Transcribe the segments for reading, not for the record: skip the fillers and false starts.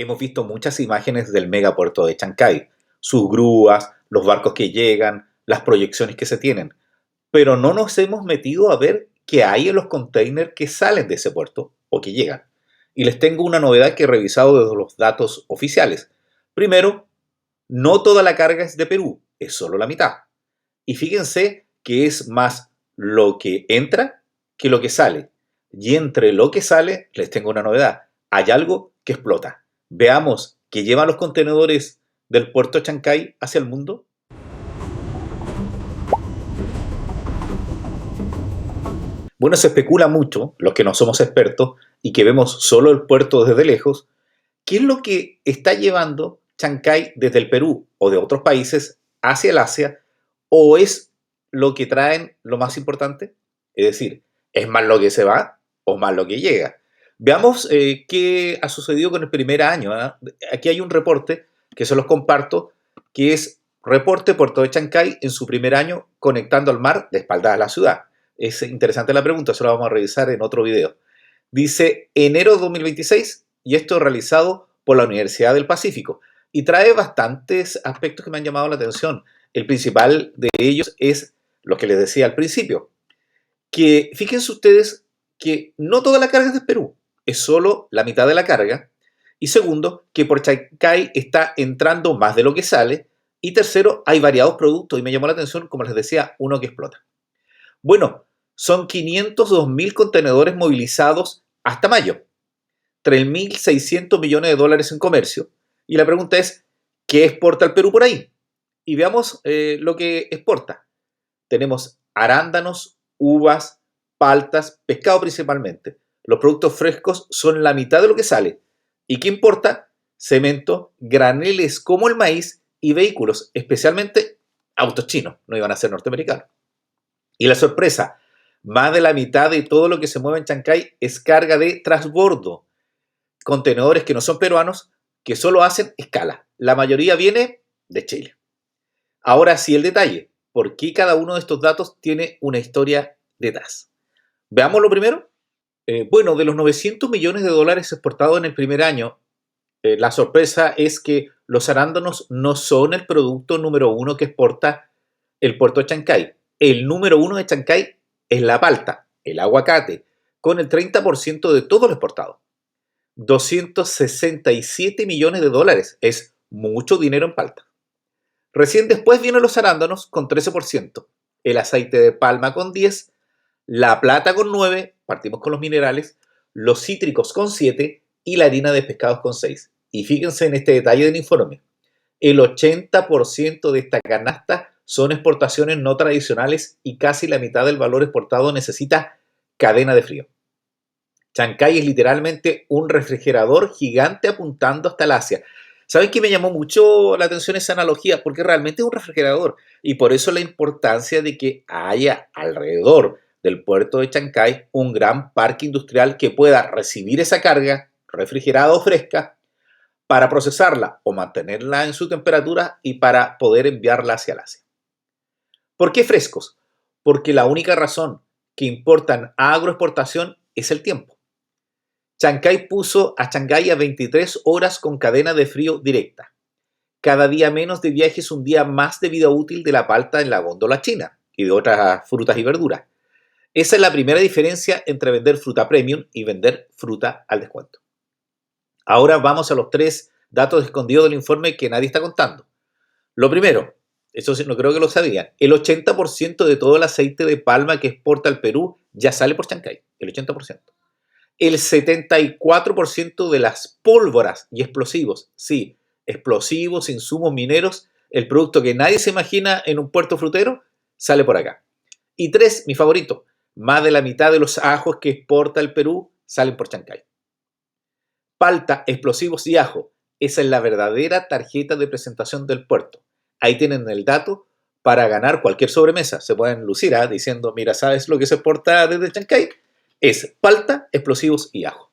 Hemos visto muchas imágenes del megapuerto de Chancay, sus grúas, los barcos que llegan, las proyecciones que se tienen, pero no nos hemos metido a ver qué hay en los containers que salen de ese puerto o que llegan. Y les tengo una novedad que he revisado desde los datos oficiales. Primero, no toda la carga es de Perú, es solo la mitad. Y fíjense que es más lo que entra que lo que sale. Y entre lo que sale, les tengo una novedad. Hay algo que explota. Veamos qué llevan los contenedores del puerto de Chancay hacia el mundo. Bueno, se especula mucho, los que no somos expertos y que vemos solo el puerto desde lejos, qué es lo que está llevando Chancay desde el Perú o de otros países hacia el Asia, o es lo que traen lo más importante. Es decir, ¿es más lo que se va o más lo que llega? Veamos qué ha sucedido con el primer año. Aquí hay un reporte que se los comparto, que es reporte Puerto de Chancay en su primer año conectando al mar de espaldas a la ciudad. Es interesante la pregunta, eso lo vamos a revisar en otro video. Dice enero de 2026 y esto es realizado por la Universidad del Pacífico y trae bastantes aspectos que me han llamado la atención. El principal de ellos es lo que les decía al principio, que fíjense ustedes que no toda la carga es de Perú, es solo la mitad de la carga. Y segundo, que por Chancay está entrando más de lo que sale. Y tercero, hay variados productos y me llamó la atención, como les decía, uno que explota. Bueno, son 502.000 contenedores movilizados hasta mayo, 3.600 millones de dólares en comercio. Y la pregunta es, ¿qué exporta el Perú por ahí? Y veamos lo que exporta. Tenemos arándanos, uvas, paltas, pescado principalmente. Los productos frescos son la mitad de lo que sale. ¿Y qué importa? Cemento, graneles como el maíz y vehículos, especialmente autos chinos, no iban a ser norteamericanos. Y la sorpresa, más de la mitad de todo lo que se mueve en Chancay es carga de transbordo, contenedores que no son peruanos, que solo hacen escala. La mayoría viene de Chile. Ahora sí el detalle, ¿por qué cada uno de estos datos tiene una historia detrás? Veamos lo primero. Bueno, de los 900 millones de dólares exportados en el primer año, la sorpresa es que los arándanos no son el producto número uno que exporta el puerto de Chancay. El número uno de Chancay es la palta, el aguacate, con el 30% de todo lo exportado. 267 millones de dólares es mucho dinero en palta. Recién después vienen los arándanos con 13%, el aceite de palma con 10%, la plata con 9%, partimos con los minerales, los cítricos con 7% y la harina de pescados con 6%. Y fíjense en este detalle del informe, el 80% de esta canasta son exportaciones no tradicionales y casi la mitad del valor exportado necesita cadena de frío. Chancay es literalmente un refrigerador gigante apuntando hasta el Asia. ¿Saben qué me llamó mucho la atención esa analogía? Porque realmente es un refrigerador y por eso la importancia de que haya alrededor del puerto de Chancay un gran parque industrial que pueda recibir esa carga refrigerada o fresca para procesarla o mantenerla en su temperatura y para poder enviarla hacia el Asia. ¿Por qué frescos? Porque la única razón que importan a agroexportación es el tiempo. Chancay puso a Shanghái a 23 horas con cadena de frío directa. Cada día menos de viaje es un día más de vida útil de la palta en la góndola china y de otras frutas y verduras. Esa es la primera diferencia entre vender fruta premium y vender fruta al descuento. Ahora vamos a los 3 datos escondidos del informe que nadie está contando. Lo primero, eso sí, no creo que lo sabían, el 80% de todo el aceite de palma que exporta el Perú ya sale por Chancay, el 80%. El 74% de las pólvoras y explosivos, sí, explosivos, insumos mineros, el producto que nadie se imagina en un puerto frutero, sale por acá. Y 3, mi favorito, más de la mitad de los ajos que exporta el Perú salen por Chancay. Palta, explosivos y ajo, esa es la verdadera tarjeta de presentación del puerto. Ahí tienen el dato para ganar cualquier sobremesa. Se pueden lucir diciendo, mira, ¿sabes lo que se exporta desde Chancay? Es palta, explosivos y ajo.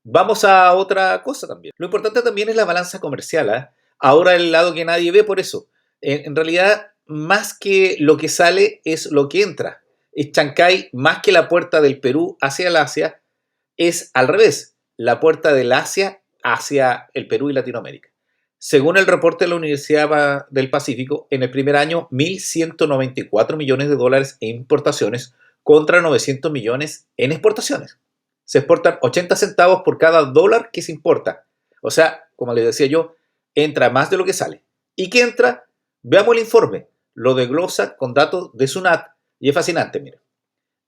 Vamos a otra cosa también. Lo importante también es la balanza comercial. Ahora el lado que nadie ve por eso. En realidad, más que lo que sale es lo que entra. Es Chancay, más que la puerta del Perú hacia el Asia, es al revés. La puerta del Asia hacia el Perú y Latinoamérica. Según el reporte de la Universidad del Pacífico, en el primer año, 1.194 millones de dólares en importaciones contra 900 millones en exportaciones. Se exportan 80 centavos por cada dólar que se importa. O sea, como les decía yo, entra más de lo que sale. ¿Y qué entra? Veamos el informe. Lo desglosa con datos de SUNAT y es fascinante, mira.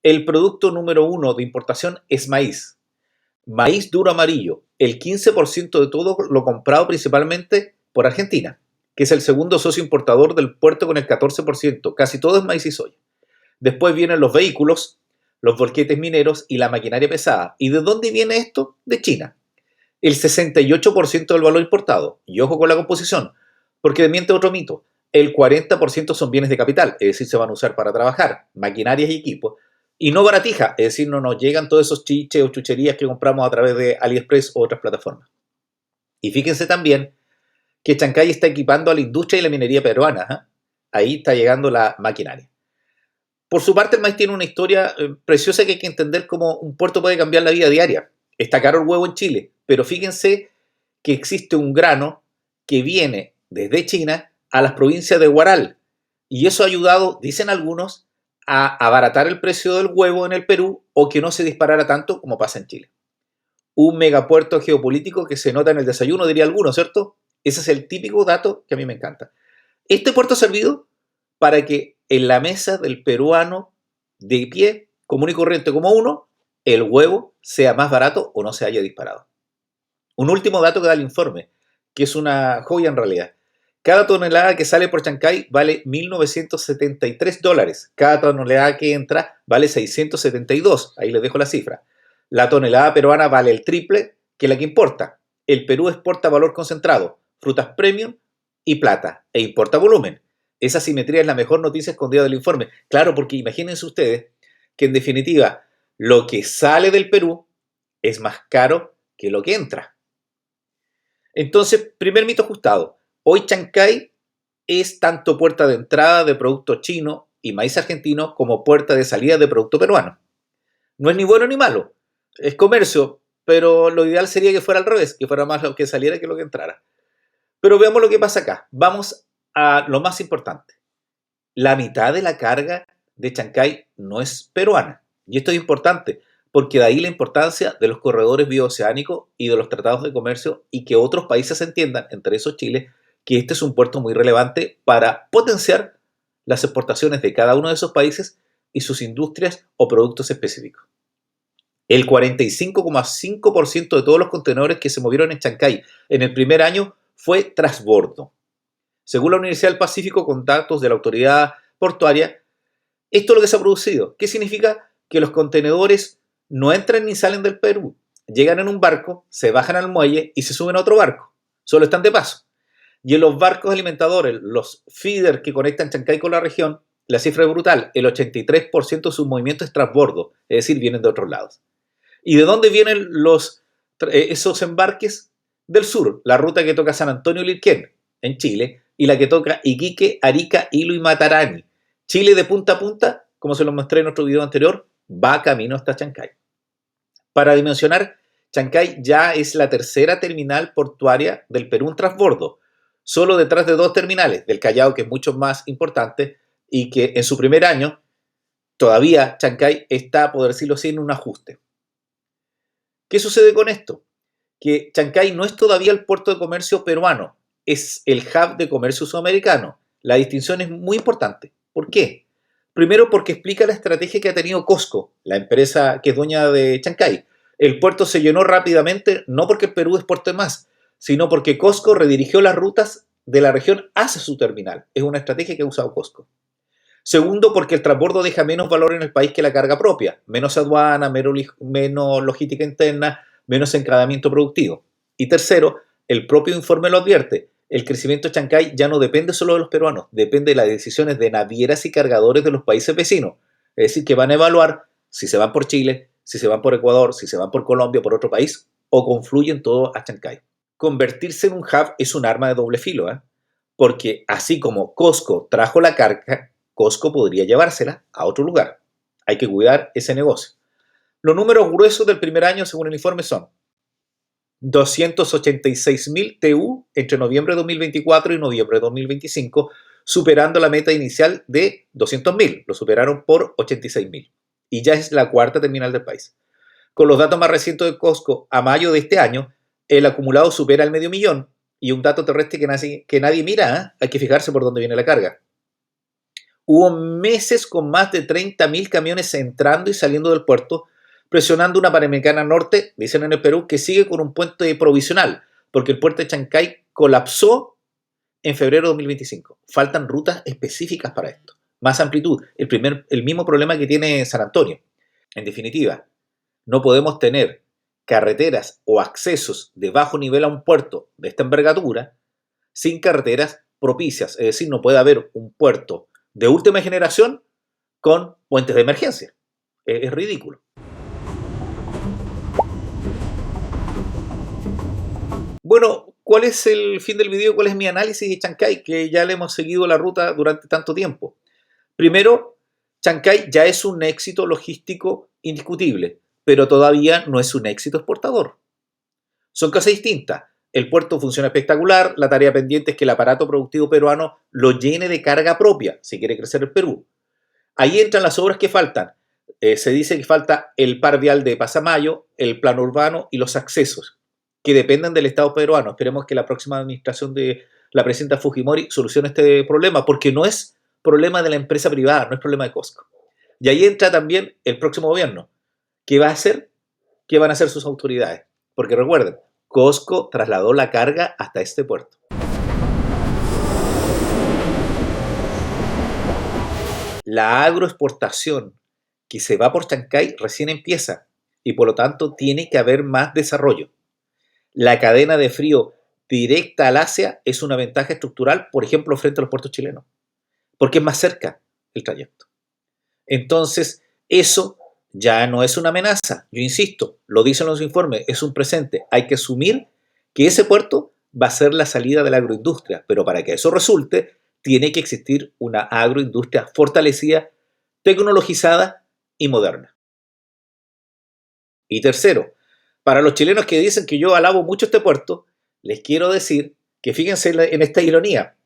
El producto número 1 de importación es maíz. Maíz duro amarillo. El 15% de todo lo comprado principalmente por Argentina, que es el segundo socio importador del puerto con el 14%. Casi todo es maíz y soya. Después vienen los vehículos, los volquetes mineros y la maquinaria pesada. ¿Y de dónde viene esto? De China. El 68% del valor importado. Y ojo con la composición, porque desmiente otro mito. El 40% son bienes de capital, es decir, se van a usar para trabajar, maquinarias y equipos. Y no baratija, es decir, no nos llegan todos esos chiches o chucherías que compramos a través de AliExpress o otras plataformas. Y fíjense también que Chancay está equipando a la industria y la minería peruana. Ahí está llegando la maquinaria. Por su parte, el maíz tiene una historia preciosa que hay que entender cómo un puerto puede cambiar la vida diaria. Está caro el huevo en Chile, pero fíjense que existe un grano que viene desde China a las provincias de Huaral. Y eso ha ayudado, dicen algunos, a abaratar el precio del huevo en el Perú o que no se disparara tanto como pasa en Chile. Un megapuerto geopolítico que se nota en el desayuno, diría alguno, ¿cierto? Ese es el típico dato que a mí me encanta. Este puerto ha servido para que en la mesa del peruano de pie, común y corriente como uno, el huevo sea más barato o no se haya disparado. Un último dato que da el informe, que es una joya en realidad. Cada tonelada que sale por Chancay vale 1.973 dólares. Cada tonelada que entra vale 672. Ahí les dejo la cifra. La tonelada peruana vale el triple que la que importa. El Perú exporta valor concentrado, frutas premium y plata, e importa volumen. Esa simetría es la mejor noticia escondida del informe. Claro, porque imagínense ustedes que en definitiva lo que sale del Perú es más caro que lo que entra. Entonces, primer mito ajustado. Hoy Chancay es tanto puerta de entrada de producto chino y maíz argentino como puerta de salida de producto peruano. No es ni bueno ni malo. Es comercio, pero lo ideal sería que fuera al revés, que fuera más lo que saliera que lo que entrara. Pero veamos lo que pasa acá. Vamos a lo más importante. La mitad de la carga de Chancay no es peruana. Y esto es importante, porque de ahí la importancia de los corredores bioceánicos y de los tratados de comercio y que otros países entiendan, entre esos Chile, que este es un puerto muy relevante para potenciar las exportaciones de cada uno de esos países y sus industrias o productos específicos. El 45,5% de todos los contenedores que se movieron en Chancay en el primer año fue transbordo. Según la Universidad del Pacífico, con datos de la autoridad portuaria, esto es lo que se ha producido. ¿Qué significa? Que los contenedores no entran ni salen del Perú. Llegan en un barco, se bajan al muelle y se suben a otro barco. Solo están de paso. Y en los barcos alimentadores, los feeders que conectan Chancay con la región, la cifra es brutal. El 83% de sus movimientos es transbordo, es decir, vienen de otros lados. ¿Y de dónde vienen esos embarques? Del sur, la ruta que toca San Antonio Lirquén, en Chile, y la que toca Iquique, Arica, Hilo y Matarani. Chile de punta a punta, como se lo mostré en otro video anterior, va camino hasta Chancay. Para dimensionar, Chancay ya es la tercera terminal portuaria del Perú en transbordo, solo detrás de dos terminales, del Callao, que es mucho más importante, y que en su primer año, todavía Chancay está, por decirlo así, en un ajuste. ¿Qué sucede con esto? Que Chancay no es todavía el puerto de comercio peruano, es el hub de comercio sudamericano. La distinción es muy importante. ¿Por qué? Primero porque explica la estrategia que ha tenido Cosco, la empresa que es dueña de Chancay. El puerto se llenó rápidamente, no porque el Perú exporte más, sino porque Cosco redirigió las rutas de la región hacia su terminal. Es una estrategia que ha usado Cosco. Segundo, porque el transbordo deja menos valor en el país que la carga propia. Menos aduana, menos logística interna, menos encadamiento productivo. Y tercero, el propio informe lo advierte. El crecimiento de Chancay ya no depende solo de los peruanos, depende de las decisiones de navieras y cargadores de los países vecinos. Es decir, que van a evaluar si se van por Chile, si se van por Ecuador, si se van por Colombia, por otro país, o confluyen todos a Chancay. Convertirse en un hub es un arma de doble filo, porque así como Costco trajo la carga, Costco podría llevársela a otro lugar. Hay que cuidar ese negocio. Los números gruesos del primer año, según el informe, son 286.000 TU entre noviembre de 2024 y noviembre de 2025, superando la meta inicial de 200.000. Lo superaron por 86.000. Y ya es la cuarta terminal del país. Con los datos más recientes de COSCO a mayo de este año, el acumulado supera el 500.000 y un dato terrestre que nadie mira, hay que fijarse por dónde viene la carga. Hubo meses con más de 30.000 camiones entrando y saliendo del puerto, presionando una Panamericana Norte, dicen en el Perú, que sigue con un puente provisional, porque el puerto de Chancay colapsó en febrero de 2025. Faltan rutas específicas para esto. Más amplitud, el mismo problema que tiene San Antonio. En definitiva, no podemos tener carreteras o accesos de bajo nivel a un puerto de esta envergadura sin carreteras propicias. Es decir, no puede haber un puerto de última generación con puentes de emergencia. Es ridículo. Bueno, ¿cuál es el fin del video? ¿Cuál es mi análisis de Chancay? Que ya le hemos seguido la ruta durante tanto tiempo. Primero, Chancay ya es un éxito logístico indiscutible, pero todavía no es un éxito exportador. Son cosas distintas. El puerto funciona espectacular, la tarea pendiente es que el aparato productivo peruano lo llene de carga propia, si quiere crecer el Perú. Ahí entran las obras que faltan. Se dice que falta el par vial de Pasamayo, el plano urbano y los accesos, que dependen del Estado peruano. Esperemos que la próxima administración de la presidenta Fujimori solucione este problema, porque no es problema de la empresa privada, no es problema de Costco. Y ahí entra también el próximo gobierno. ¿Qué va a hacer? ¿Qué van a hacer sus autoridades? Porque recuerden, Costco trasladó la carga hasta este puerto. La agroexportación que se va por Chancay recién empieza y por lo tanto tiene que haber más desarrollo. La cadena de frío directa al Asia es una ventaja estructural, por ejemplo, frente a los puertos chilenos, porque es más cerca el trayecto. Entonces, eso ya no es una amenaza. Yo insisto, lo dicen los informes, es un presente. Hay que asumir que ese puerto va a ser la salida de la agroindustria, pero para que eso resulte, tiene que existir una agroindustria fortalecida, tecnologizada y moderna. Y tercero, para los chilenos que dicen que yo alabo mucho este puerto, les quiero decir que fíjense en esta ironía.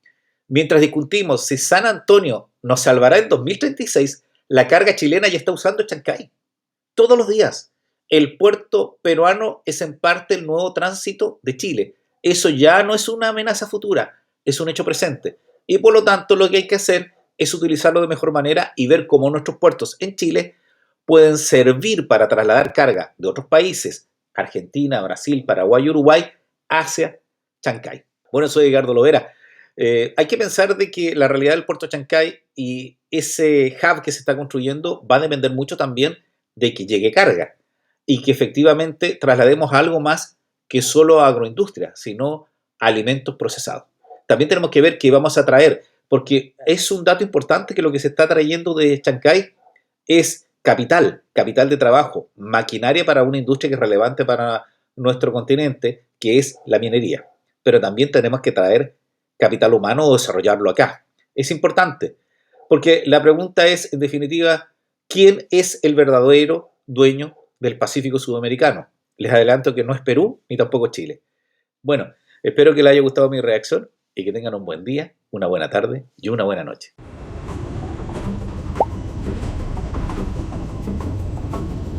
Mientras discutimos si San Antonio nos salvará en 2036, la carga chilena ya está usando Chancay. Todos los días. El puerto peruano es en parte el nuevo tránsito de Chile. Eso ya no es una amenaza futura, es un hecho presente. Y por lo tanto lo que hay que hacer es utilizarlo de mejor manera y ver cómo nuestros puertos en Chile pueden servir para trasladar carga de otros países, Argentina, Brasil, Paraguay, Uruguay, hacia Chancay. Bueno, soy Edgardo Lovera. Hay que pensar de que la realidad del puerto de Chancay y ese hub que se está construyendo va a depender mucho también de que llegue carga y que efectivamente traslademos algo más que solo a agroindustria, sino a alimentos procesados. También tenemos que ver qué vamos a traer, porque es un dato importante que lo que se está trayendo de Chancay es capital de trabajo, maquinaria para una industria que es relevante para nuestro continente, que es la minería. Pero también tenemos que traer capital humano o desarrollarlo acá. Es importante, porque la pregunta es, en definitiva, ¿quién es el verdadero dueño del Pacífico Sudamericano? Les adelanto que no es Perú ni tampoco Chile. Bueno, espero que les haya gustado mi reacción y que tengan un buen día, una buena tarde y una buena noche.